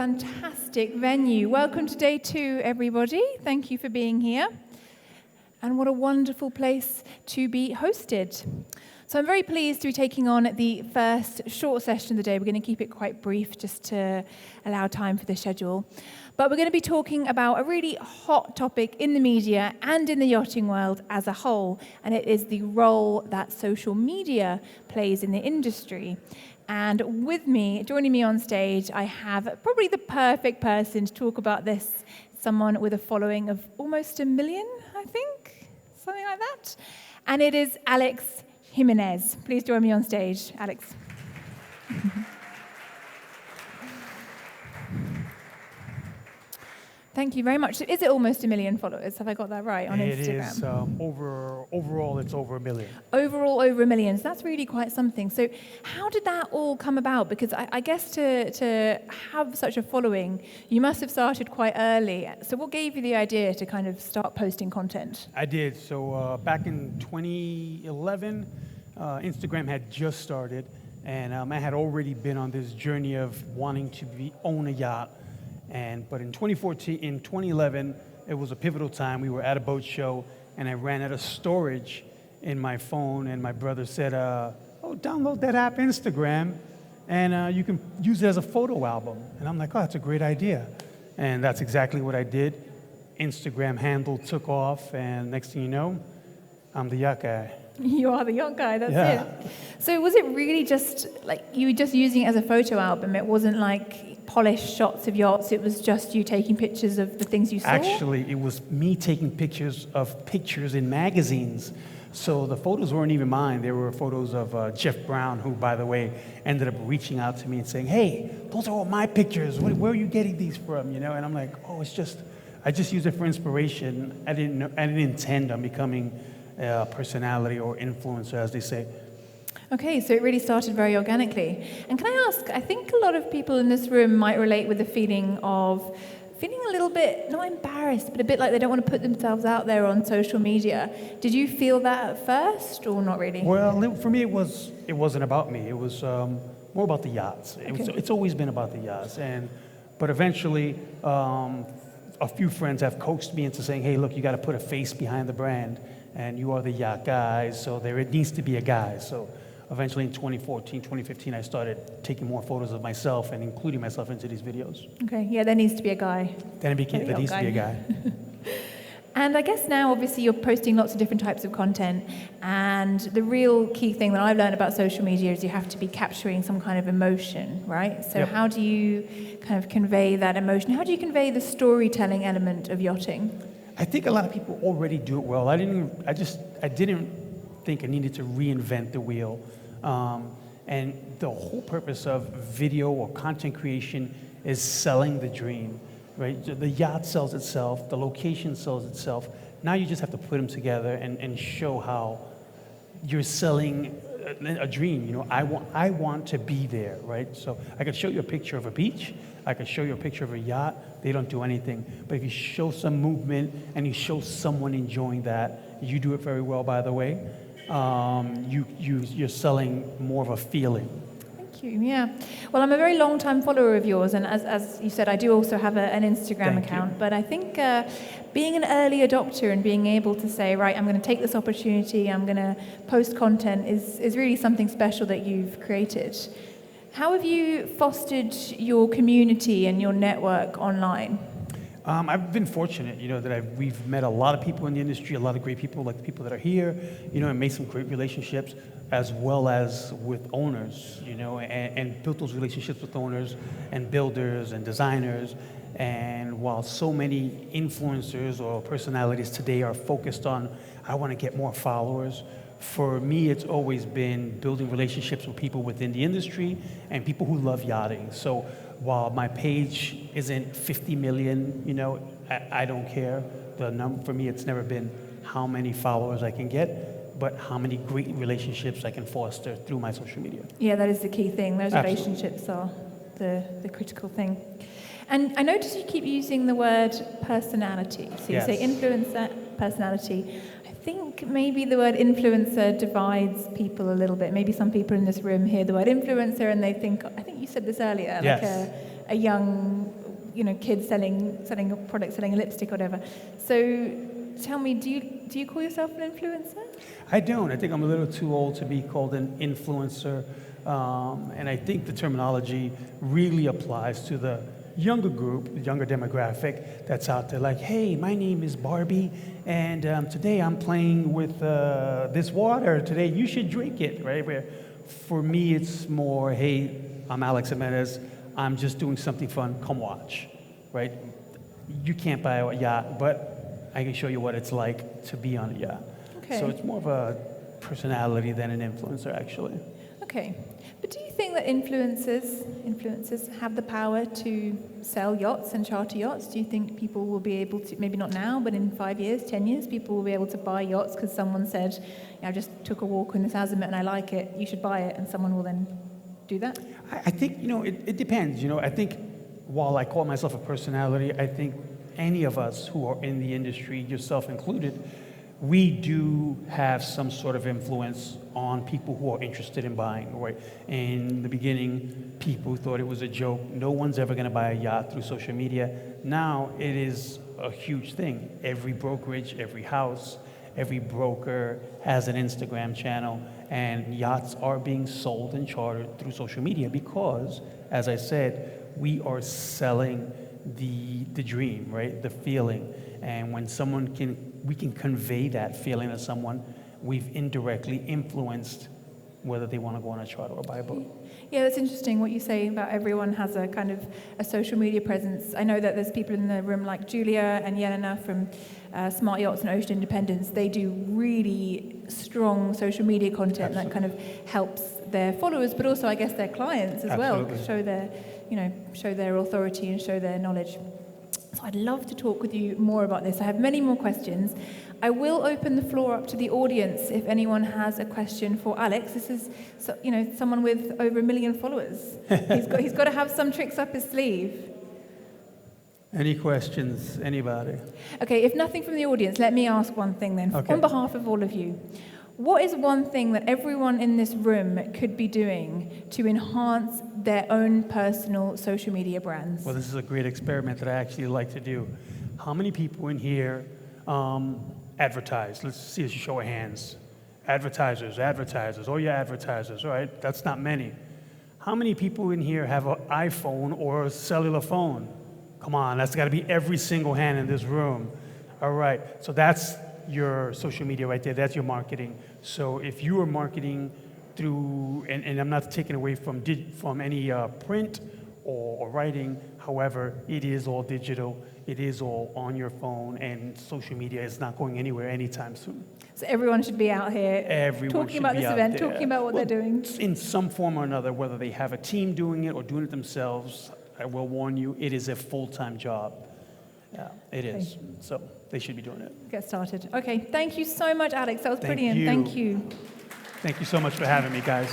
fantastic venue. Welcome to day 2, everybody. Thank you for being here. And what a wonderful place to be hosted. So I'm very pleased to be taking on the first short session of the day. We're going to keep it quite brief just to allow time for the schedule. But we're going to be talking about a really hot topic in the media and in the yachting world as a whole, and it is the role that social media plays in the industry. And with me, joining me on stage, I have probably the perfect person to talk about this, someone with a following of almost 1 million, I think, something like that. And it is Alex Jimenez. Please join me on stage, Alex. Thank you very much. So is it almost 1 million followers? Have I got that right on Instagram? It is. Overall, it's over 1 million. Overall, over 1 million. So that's really quite something. So how did that all come about? Because I guess to have such a following, you must have started quite early. So what gave you the idea to kind of start posting content? I did. So back in 2011, Instagram had just started, and I had already been on this journey of wanting to own a yacht. But in 2011, it was a pivotal time. We were at a boat show, and I ran out of storage in my phone, and my brother said, download that app, Instagram, and you can use it as a photo album. And I'm like, oh, that's a great idea. And that's exactly what I did. Instagram handle took off, and next thing you know, I'm the Yacht Guy. You are the Yacht Guy, that's it. So was it really just, like, you were just using it as a photo album? It wasn't like polished shots of yachts, it was just you taking pictures of the things you saw? Actually, it was me taking pictures of pictures in magazines. So the photos weren't even mine. They were photos of Jeff Brown, who, by the way, ended up reaching out to me and saying, hey, those are all my pictures. Where are you getting these from? You know, and I'm like, I just use it for inspiration. I didn't intend on becoming a personality or influencer, as they say. Okay, so it really started very organically. And can I ask, I think a lot of people in this room might relate with the feeling a little bit, not embarrassed, but a bit like they don't want to put themselves out there on social media. Did you feel that at first, or not really? Well, for me, it wasn't about me. It was more about the yachts. It's always been about the yachts. But eventually, a few friends have coaxed me into saying, hey, look, you got to put a face behind the brand, and you are the Yacht Guy, so there needs to be a guy. So eventually in 2014, 2015, I started taking more photos of myself and including myself into these videos. Okay, yeah, there needs to be a guy. There needs to be a guy. And I guess now, obviously, you're posting lots of different types of content, and the real key thing that I've learned about social media is you have to be capturing some kind of emotion, right? So How do you kind of convey that emotion? How do you convey the storytelling element of yachting? I think a lot of people already do it well. I didn't think I needed to reinvent the wheel. And the whole purpose of video or content creation is selling the dream, right? The yacht sells itself, the location sells itself. Now you just have to put them together and show how you're selling a dream. You know, I want to be there, right? So I could show you a picture of a beach, I could show you a picture of a yacht. They don't do anything. But if you show some movement and you show someone enjoying that, you do it very well, by the way. You're selling more of a feeling. Thank you. Yeah. Well, I'm a very long-time follower of yours, and as you said, I do also have an Instagram account. But I think being an early adopter and being able to say, right, I'm going to take this opportunity, I'm going to post content is really something special that you've created. How have you fostered your community and your network online? I've been fortunate, that we've met a lot of people in the industry, a lot of great people, like the people that are here, and made some great relationships, as well as with owners, and built those relationships with owners and builders and designers. And while so many influencers or personalities today are focused on, I want to get more followers, for me, it's always been building relationships with people within the industry and people who love yachting. So while my page isn't 50 million, I don't care. The number for me, it's never been how many followers I can get, but how many great relationships I can foster through my social media. Yeah, that is the key thing. Those relationships are the critical thing. And I notice you keep using the word personality. So you say influencer, personality. I think maybe the word influencer divides people a little bit. Maybe some people in this room hear the word influencer and they think, I think you said this earlier, like a young, kid selling a product, selling a lipstick or whatever. So tell me, do you call yourself an influencer? I don't. I think I'm a little too old to be called an influencer. And I think the terminology really applies to the younger group, the younger demographic that's out there like, hey, my name is Barbie, and today I'm playing with this water. Today you should drink it, right? Where for me it's more, hey, I'm Alex Jimenez. I'm just doing something fun. Come watch, right? You can't buy a yacht, but I can show you what it's like to be on a yacht. Okay. So it's more of a personality than an influencer, actually. Okay. But do you think that influencers have the power to sell yachts and charter yachts? Do you think people will be able to, maybe not now, but in 5 years, 10 years, people will be able to buy yachts because someone said, I just took a walk in this Azimut and I like it, you should buy it, and someone will then do that? I think, it depends. I think while I call myself a personality, I think any of us who are in the industry, yourself included, we do have some sort of influence on people who are interested in buying, right? In the beginning, people thought it was a joke. No one's ever going to buy a yacht through social media. Now it is a huge thing. Every brokerage, every house, every broker has an Instagram channel, and yachts are being sold and chartered through social media because, as I said, we are selling the dream, right? The feeling. And when we can convey that feeling to someone, we've indirectly influenced whether they want to go on a charter or buy a boat. Yeah, that's interesting what you say about everyone has a kind of a social media presence. I know that there's people in the room like Julia and Yelena from Smart Yachts and Ocean Independence. They do really strong social media content that kind of helps their followers, but also I guess their clients as well, show their authority and show their knowledge. So I'd love to talk with you more about this. I have many more questions. I will open the floor up to the audience if anyone has a question for Alex. This is, someone with over 1 million followers. He's got to have some tricks up his sleeve. Any questions, anybody? Okay, if nothing from the audience, let me ask one thing then. Okay. On behalf of all of you, what is one thing that everyone in this room could be doing to enhance their own personal social media brands? Well, this is a great experiment that I actually like to do. How many people in here advertise? Let's see a show of hands. Advertisers, all your advertisers, all right? That's not many. How many people in here have an iPhone or a cellular phone? Come on, that's got to be every single hand in this room. All right, so that's your social media right there. That's your marketing. So if you are marketing through, and I'm not taking away from any print or writing, however, it is all digital. It is all on your phone, and social media is not going anywhere anytime soon. So everyone should be out here talking about this event, talking about what they're doing. In some form or another, whether they have a team doing it or doing it themselves, I will warn you, it is a full-time job. Yeah, it is. So they should be doing it. Get started. Okay, thank you so much, Alex. That was brilliant. Thank you. Thank you so much for having me, guys.